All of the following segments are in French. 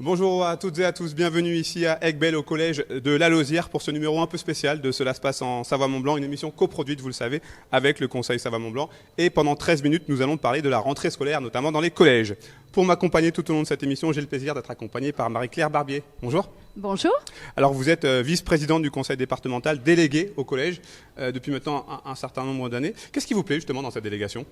Bonjour à toutes et à tous, bienvenue ici à Aiguebelle au collège de La Lausière pour ce numéro un peu spécial de Cela se passe en Savoie-Mont-Blanc, une émission coproduite, vous le savez, avec le Conseil Savoie-Mont-Blanc. Et pendant 13 minutes, nous allons parler de la rentrée scolaire, notamment dans les collèges. Pour m'accompagner tout au long de cette émission, j'ai le plaisir d'être accompagné par Marie-Claire Barbier. Bonjour. Bonjour. Alors vous êtes vice-présidente du conseil départemental, déléguée au collège depuis maintenant un certain nombre d'années. Qu'est-ce qui vous plaît justement dans cette délégation ?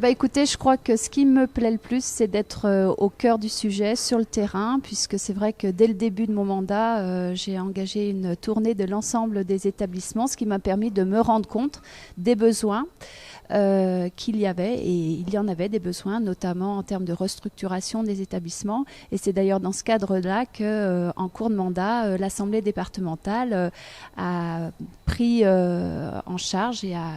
Écoutez, je crois que ce qui me plaît le plus, c'est d'être au cœur du sujet, sur le terrain, puisque c'est vrai que dès le début de mon mandat, j'ai engagé une tournée de l'ensemble des établissements, ce qui m'a permis de me rendre compte des besoins qu'il y avait, et il y en avait des besoins, notamment en termes de restructuration des établissements. Et c'est d'ailleurs dans ce cadre-là qu'en cours de mandat, l'Assemblée départementale a pris en charge et a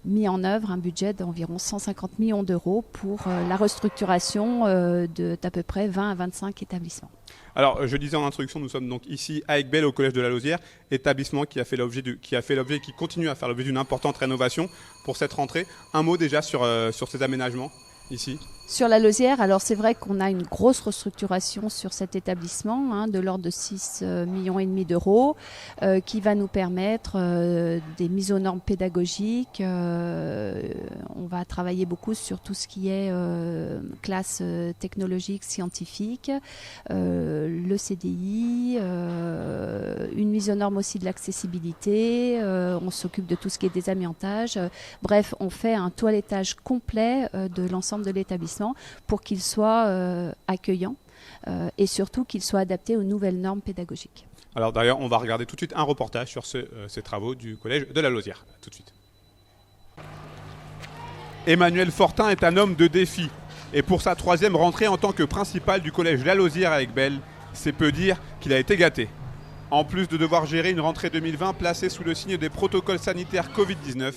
mis en œuvre un budget d'environ 150 millions d'euros pour la restructuration d'à peu près 20 à 25 établissements. Alors, je disais en introduction, nous sommes donc ici à Aiguebelle au collège de La Lausière, établissement qui a fait l'objet et qui continue à faire l'objet d'une importante rénovation pour cette rentrée. Un mot déjà sur ces aménagements ici. Sur La Lausière, alors c'est vrai qu'on a une grosse restructuration sur cet établissement, de l'ordre de 6,5 millions d'euros, qui va nous permettre des mises aux normes pédagogiques. On va travailler beaucoup sur tout ce qui est classe technologique, scientifique, le CDI, une mise aux normes aussi de l'accessibilité. On s'occupe de tout ce qui est désamiantage. Bref, on fait un toilettage complet de l'ensemble de l'établissement pour qu'il soit accueillant et surtout qu'il soit adapté aux nouvelles normes pédagogiques. Alors d'ailleurs, on va regarder tout de suite un reportage sur ces travaux du collège de La Lausière. Tout de suite. Emmanuel Fortin est un homme de défi. Et pour sa 3e rentrée en tant que principal du collège La Lausière à Aiguebelle, c'est peu dire qu'il a été gâté. En plus de devoir gérer une rentrée 2020 placée sous le signe des protocoles sanitaires Covid-19,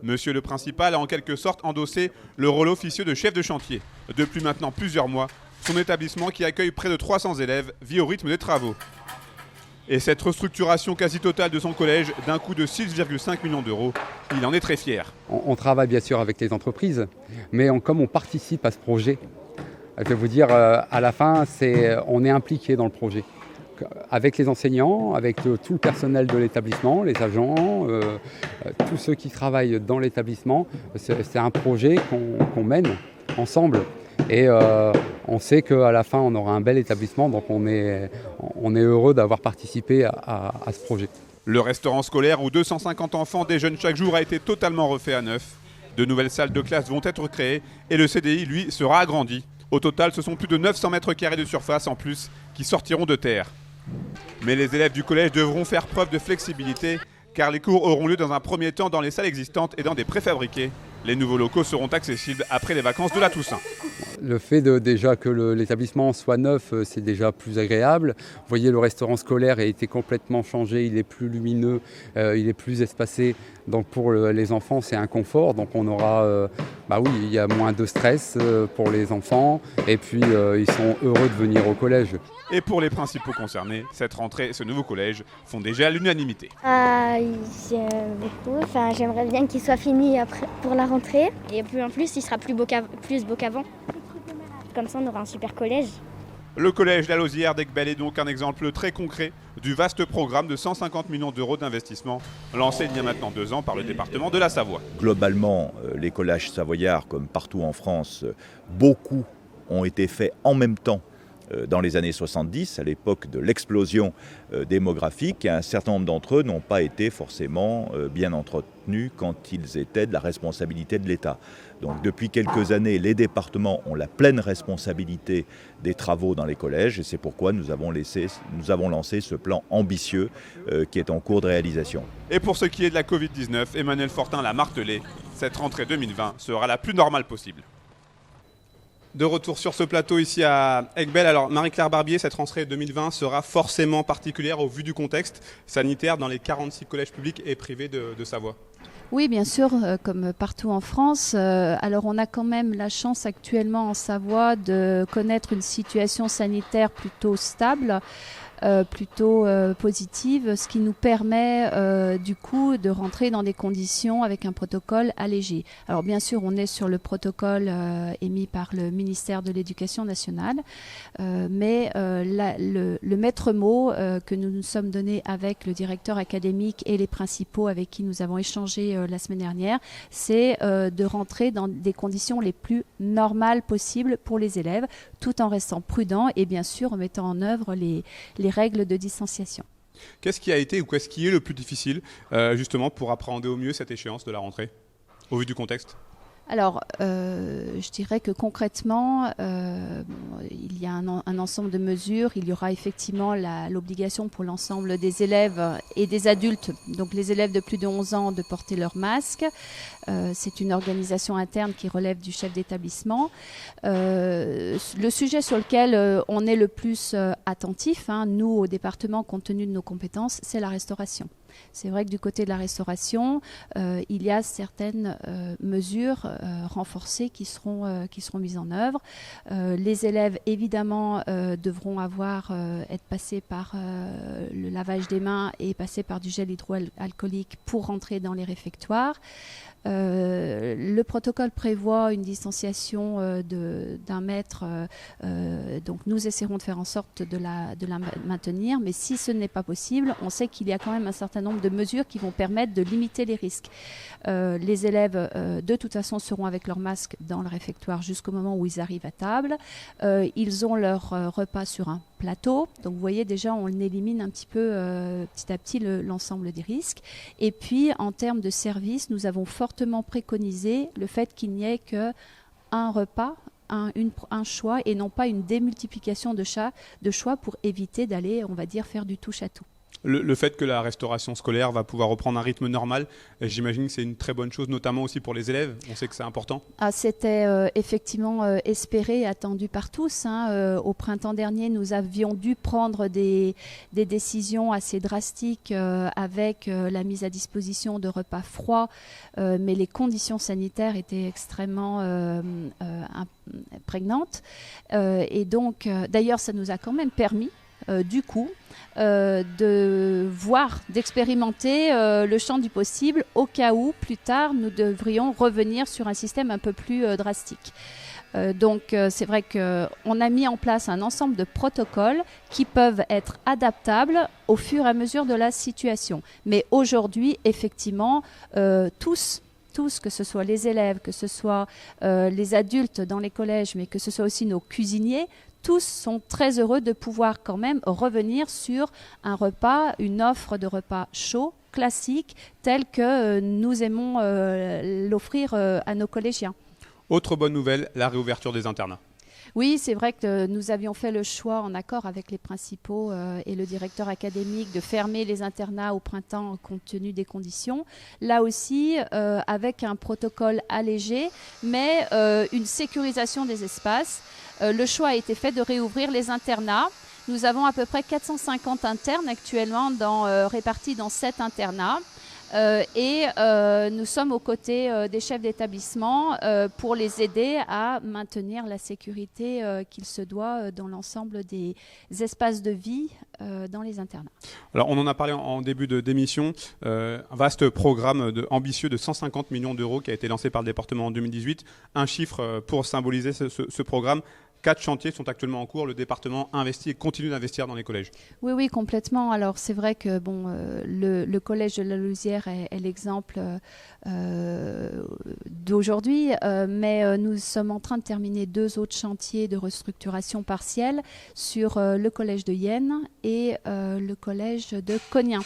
Monsieur le principal a en quelque sorte endossé le rôle officieux de chef de chantier. Depuis maintenant plusieurs mois, son établissement qui accueille près de 300 élèves vit au rythme des travaux. Et cette restructuration quasi totale de son collège d'un coût de 6,5 millions d'euros, il en est très fier. On travaille bien sûr avec les entreprises, mais comme on participe à ce projet, je vais vous dire, à la fin, on est impliqué dans le projet. Avec les enseignants, avec tout le personnel de l'établissement, les agents, tous ceux qui travaillent dans l'établissement. C'est un projet qu'on mène ensemble et on sait qu'à la fin on aura un bel établissement, donc on est heureux d'avoir participé à ce projet. Le restaurant scolaire où 250 enfants déjeunent chaque jour a été totalement refait à neuf. De nouvelles salles de classe vont être créées et le CDI, lui, sera agrandi. Au total, ce sont plus de 900 mètres carrés de surface en plus qui sortiront de terre. Mais les élèves du collège devront faire preuve de flexibilité car les cours auront lieu dans un premier temps dans les salles existantes et dans des préfabriqués. Les nouveaux locaux seront accessibles après les vacances de la Toussaint. Le fait déjà que l'établissement soit neuf, c'est déjà plus agréable. Vous voyez, le restaurant scolaire a été complètement changé, il est plus lumineux, il est plus espacé. Donc pour les enfants, c'est un confort. Donc on aura, il y a moins de stress pour les enfants. Et puis ils sont heureux de venir au collège. Et pour les principaux concernés, cette rentrée et ce nouveau collège font déjà l'unanimité. J'aime beaucoup. J'aimerais bien qu'il soit fini après, pour la rentrée. Et en plus, il sera plus beau qu'avant. Comme ça, on aura un super collège. Le collège La Lausière d'Aiguebelle est donc un exemple très concret du vaste programme de 150 millions d'euros d'investissement lancé il y a maintenant 2 ans par le département de la Savoie. Globalement, les collèges savoyards, comme partout en France, beaucoup ont été faits en même temps dans les années 70, à l'époque de l'explosion démographique. Et un certain nombre d'entre eux n'ont pas été forcément bien entretenus quand ils étaient de la responsabilité de l'État. Donc depuis quelques années, les départements ont la pleine responsabilité des travaux dans les collèges et c'est pourquoi nous avons lancé ce plan ambitieux qui est en cours de réalisation. Et pour ce qui est de la Covid-19, Emmanuel Fortin l'a martelé, cette rentrée 2020 sera la plus normale possible. De retour sur ce plateau ici à Aiguebelle. Alors Marie-Claire Barbier, cette rentrée 2020 sera forcément particulière au vu du contexte sanitaire dans les 46 collèges publics et privés de Savoie. Oui, bien sûr, comme partout en France. Alors on a quand même la chance actuellement en Savoie de connaître une situation sanitaire plutôt stable. plutôt positive, ce qui nous permet du coup de rentrer dans des conditions avec un protocole allégé. Alors bien sûr, on est sur le protocole émis par le ministère de l'Éducation nationale, mais le maître mot que nous nous sommes donné avec le directeur académique et les principaux avec qui nous avons échangé la semaine dernière, c'est de rentrer dans des conditions les plus normales possibles pour les élèves, tout en restant prudent et bien sûr en mettant en œuvre les règles de distanciation. Qu'est-ce qui a été ou qu'est-ce qui est le plus difficile justement pour appréhender au mieux cette échéance de la rentrée, au vu du contexte ? Alors, je dirais que concrètement, il y a un ensemble de mesures. Il y aura effectivement l'obligation pour l'ensemble des élèves et des adultes, donc les élèves de plus de 11 ans, de porter leur masque. C'est une organisation interne qui relève du chef d'établissement. Le sujet sur lequel on est le plus attentif, nous au département, compte tenu de nos compétences, c'est la restauration. C'est vrai que du côté de la restauration, il y a certaines mesures renforcées qui seront mises en œuvre. Les élèves, évidemment, devront être passés par le lavage des mains et passer par du gel hydroalcoolique pour rentrer dans les réfectoires. Le protocole prévoit une distanciation d'1 mètre, donc nous essaierons de faire en sorte de la maintenir, mais si ce n'est pas possible, on sait qu'il y a quand même un certain nombre de mesures qui vont permettre de limiter les risques. Les élèves de toute façon seront avec leur masque dans le réfectoire jusqu'au moment où ils arrivent à table. Ils ont leur repas sur un plateau, donc vous voyez déjà on élimine un petit peu petit à petit l'ensemble des risques. Et puis en termes de service, nous avons fortement préconisé le fait qu'il n'y ait qu'un repas, un choix et non pas une démultiplication de choix pour éviter d'aller, on va dire, faire du touche à tout. Le fait que la restauration scolaire va pouvoir reprendre un rythme normal, j'imagine que c'est une très bonne chose, notamment aussi pour les élèves. On sait que c'est important. C'était effectivement espéré et attendu par tous. Au printemps dernier, nous avions dû prendre des décisions assez drastiques avec la mise à disposition de repas froids, mais les conditions sanitaires étaient extrêmement prégnantes. Et donc, d'ailleurs, ça nous a quand même permis du coup, d'expérimenter le champ du possible au cas où, plus tard, nous devrions revenir sur un système un peu plus drastique. Donc, c'est vrai qu'on a mis en place un ensemble de protocoles qui peuvent être adaptables au fur et à mesure de la situation. Mais aujourd'hui, effectivement, tous, que ce soit les élèves, que ce soit les adultes dans les collèges, mais que ce soit aussi nos cuisiniers, tous sont très heureux de pouvoir quand même revenir sur un repas, une offre de repas chaud, classique, tel que nous aimons l'offrir à nos collégiens. Autre bonne nouvelle, la réouverture des internats. Oui, c'est vrai que nous avions fait le choix, en accord avec les principaux et le directeur académique, de fermer les internats au printemps compte tenu des conditions. Là aussi, avec un protocole allégé, mais une sécurisation des espaces. Le choix a été fait de réouvrir les internats. Nous avons à peu près 450 internes actuellement répartis dans 7 internats. Et nous sommes aux côtés des chefs d'établissement pour les aider à maintenir la sécurité qu'il se doit dans l'ensemble des espaces de vie dans les internats. Alors on en a parlé en début d'émission, un vaste programme ambitieux de 150 millions d'euros qui a été lancé par le département en 2018. Un chiffre pour symboliser ce programme. 4 chantiers sont actuellement en cours. Le département investit et continue d'investir dans les collèges. Oui, complètement. Alors, c'est vrai que le collège de la Lousière est l'exemple d'aujourd'hui, mais nous sommes en train de terminer 2 autres chantiers de restructuration partielle sur le collège de Yenne et le collège de Cognien,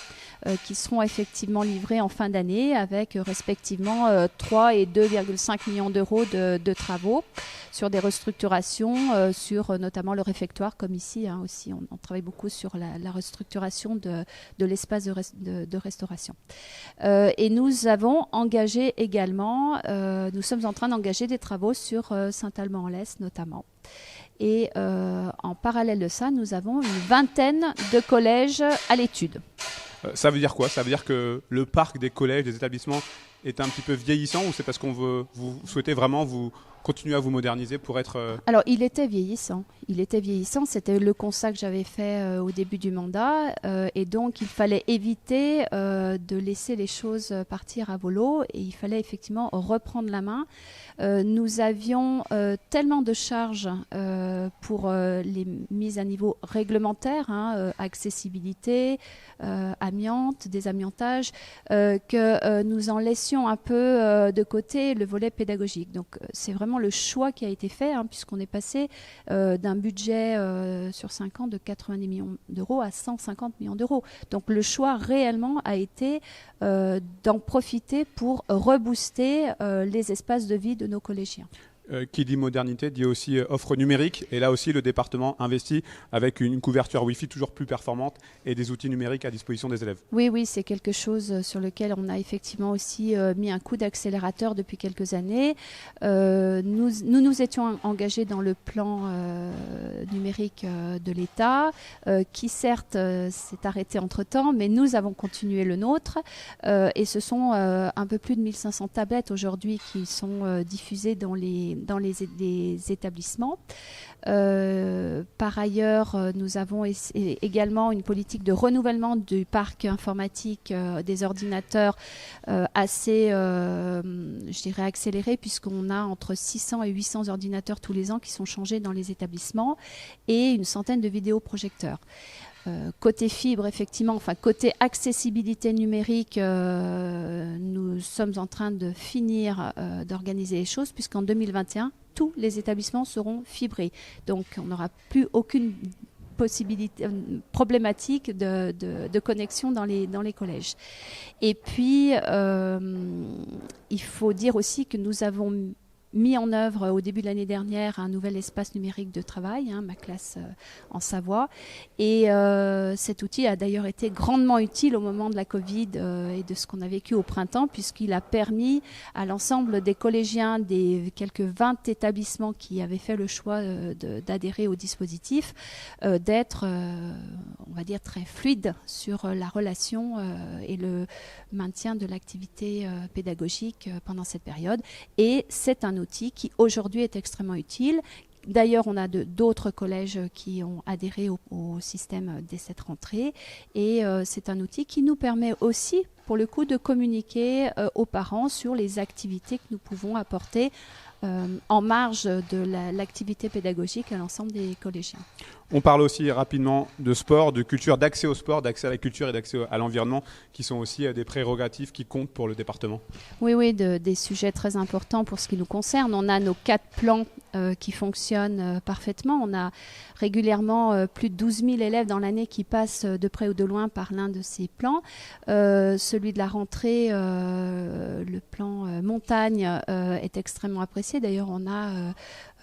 qui seront effectivement livrés en fin d'année avec respectivement 3 et 2,5 millions d'euros de travaux sur des restructurations, sur notamment le réfectoire, comme ici aussi. On travaille beaucoup sur la restructuration de l'espace de restauration. Et nous avons engagé également, nous sommes en train d'engager des travaux sur Saint-Alban-en-Lesse notamment. Et en parallèle de ça, nous avons une vingtaine de collèges à l'étude. Ça veut dire quoi? Ça veut dire que le parc des collèges, des établissements est un petit peu vieillissant, ou c'est parce vous souhaitez vraiment vous continuer à vous moderniser pour être... Alors, il était vieillissant. C'était le constat que j'avais fait au début du mandat. Et donc, il fallait éviter de laisser les choses partir à volo. Et il fallait effectivement reprendre la main. Nous avions tellement de charges pour les mises à niveau réglementaires, accessibilité, amiante, désamiantage, que nous en laissions un peu de côté le volet pédagogique. Donc, c'est vraiment le choix qui a été fait, puisqu'on est passé d'un budget sur 5 ans de 90 millions d'euros à 150 millions d'euros. Donc le choix réellement a été d'en profiter pour rebooster les espaces de vie de nos collégiens. Qui dit modernité dit aussi offre numérique. Et là aussi, le département investit avec une couverture Wi-Fi toujours plus performante et des outils numériques à disposition des élèves. Oui, c'est quelque chose sur lequel on a effectivement aussi mis un coup d'accélérateur depuis quelques années. Nous étions engagés dans le plan numérique de l'État, qui certes s'est arrêté entre-temps, mais nous avons continué le nôtre. Et ce sont un peu plus de 1500 tablettes aujourd'hui qui sont diffusées dans les établissements. Par ailleurs, nous avons également une politique de renouvellement du parc informatique des ordinateurs assez, je dirais, accélérée, puisqu'on a entre 600 et 800 ordinateurs tous les ans qui sont changés dans les établissements et une centaine de vidéoprojecteurs. Côté fibre, effectivement, côté accessibilité numérique, nous sommes en train de finir d'organiser les choses, puisqu'en 2021, tous les établissements seront fibrés. Donc, on n'aura plus aucune problématique de connexion dans les collèges. Et puis, il faut dire aussi que nous avons mis en œuvre au début de l'année dernière un nouvel espace numérique de travail, ma classe en Savoie. Et cet outil a d'ailleurs été grandement utile au moment de la Covid et de ce qu'on a vécu au printemps, puisqu'il a permis à l'ensemble des collégiens des quelques 20 établissements qui avaient fait le choix d'adhérer au dispositif, d'être, on va dire, très fluide sur la relation et le maintien de l'activité pédagogique pendant cette période. Et c'est un outil qui aujourd'hui est extrêmement utile. D'ailleurs, on a d'autres collèges qui ont adhéré au système dès cette rentrée. Et c'est un outil qui nous permet aussi, pour le coup, de communiquer aux parents sur les activités que nous pouvons apporter en marge de l'activité pédagogique à l'ensemble des collégiens. On parle aussi rapidement de sport, de culture, d'accès au sport, d'accès à la culture et d'accès à l'environnement, qui sont aussi des prérogatives qui comptent pour le département. Oui, des sujets très importants pour ce qui nous concerne. On a nos 4 plans qui fonctionnent parfaitement. On a régulièrement plus de 12 000 élèves dans l'année qui passent de près ou de loin par l'un de ces plans. Celui de la rentrée, le plan montagne, est extrêmement apprécié. D'ailleurs, on a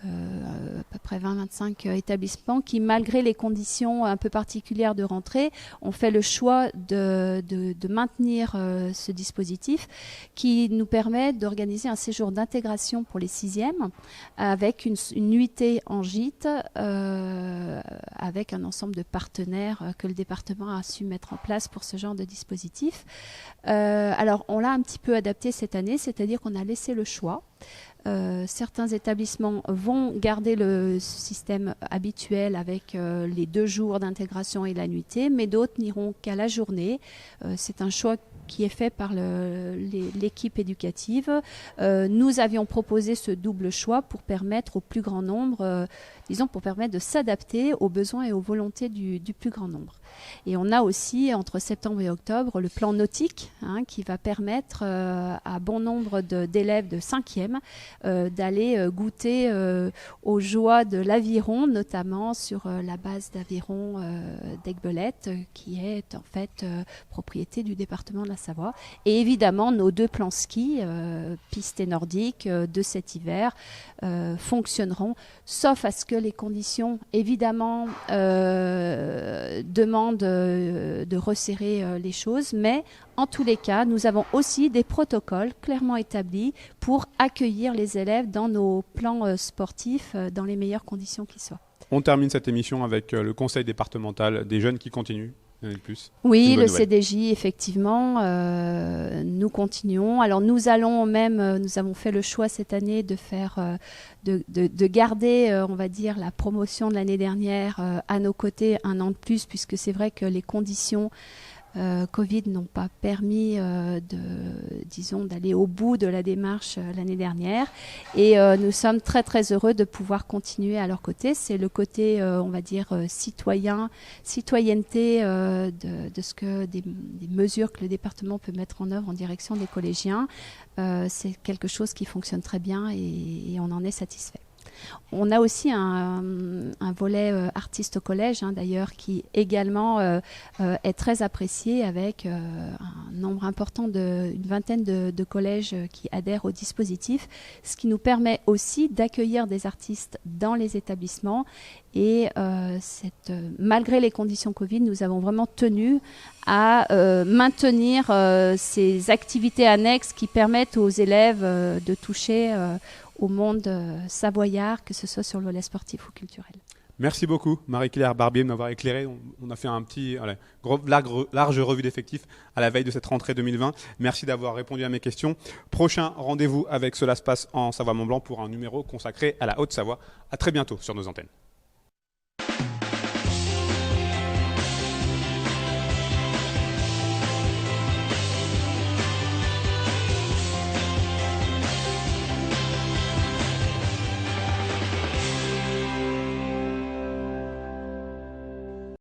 à peu près 20-25 établissements qui, malgré les conditions un peu particulières de rentrée, ont fait le choix de maintenir ce dispositif qui nous permet d'organiser un séjour d'intégration pour les 6e avec une nuitée en gîte avec un ensemble de partenaires que le département a su mettre en place pour ce genre de dispositif. Alors, on l'a un petit peu adapté cette année, c'est-à-dire qu'on a laissé le choix. Certains établissements vont garder le système habituel avec les 2 jours d'intégration et la nuitée, mais d'autres n'iront qu'à la journée. C'est un choix qui est fait par l'équipe éducative. Nous avions proposé ce double choix pour permettre au plus grand nombre, pour permettre de s'adapter aux besoins et aux volontés du plus grand nombre. Et on a aussi, entre septembre et octobre, le plan nautique qui va permettre à bon nombre d'élèves de 5e d'aller goûter aux joies de l'aviron, notamment sur la base d'aviron d'Aiguebelette, qui est en fait propriété du département de la Savoie. Et évidemment, nos 2 plans ski, piste et nordique, de cet hiver, fonctionneront, sauf à ce que les conditions, évidemment, demandent de resserrer les choses, mais en tous les cas, nous avons aussi des protocoles clairement établis pour accueillir les élèves dans nos plans sportifs dans les meilleures conditions qui soient. On termine cette émission avec le conseil départemental des jeunes qui continuent. Une plus. Oui, Une bonne le nouvelle. CDJ, effectivement, nous continuons. Alors nous avons fait le choix cette année de faire, de garder, on va dire, la promotion de l'année dernière à nos côtés un an de plus, puisque c'est vrai que les conditions Covid n'ont pas permis disons, d'aller au bout de la démarche l'année dernière. Et nous sommes très très heureux de pouvoir continuer à leur côté. C'est le côté, on va dire, citoyenneté de ce que des mesures que le département peut mettre en œuvre en direction des collégiens. C'est quelque chose qui fonctionne très bien et on en est satisfait. On a aussi un volet artiste au collège, d'ailleurs, qui également est très apprécié avec un nombre important, une vingtaine de collèges qui adhèrent au dispositif, ce qui nous permet aussi d'accueillir des artistes dans les établissements. Et malgré les conditions Covid, nous avons vraiment tenu à maintenir ces activités annexes qui permettent aux élèves de toucher au monde savoyard, que ce soit sur le volet sportif ou culturel. Merci beaucoup Marie-Claire Barbier de m'avoir éclairé. On a fait un petit large revue d'effectifs à la veille de cette rentrée 2020. Merci d'avoir répondu à mes questions. Prochain rendez-vous avec Cela se passe en Savoie-Mont-Blanc pour un numéro consacré à la Haute-Savoie. À très bientôt sur nos antennes.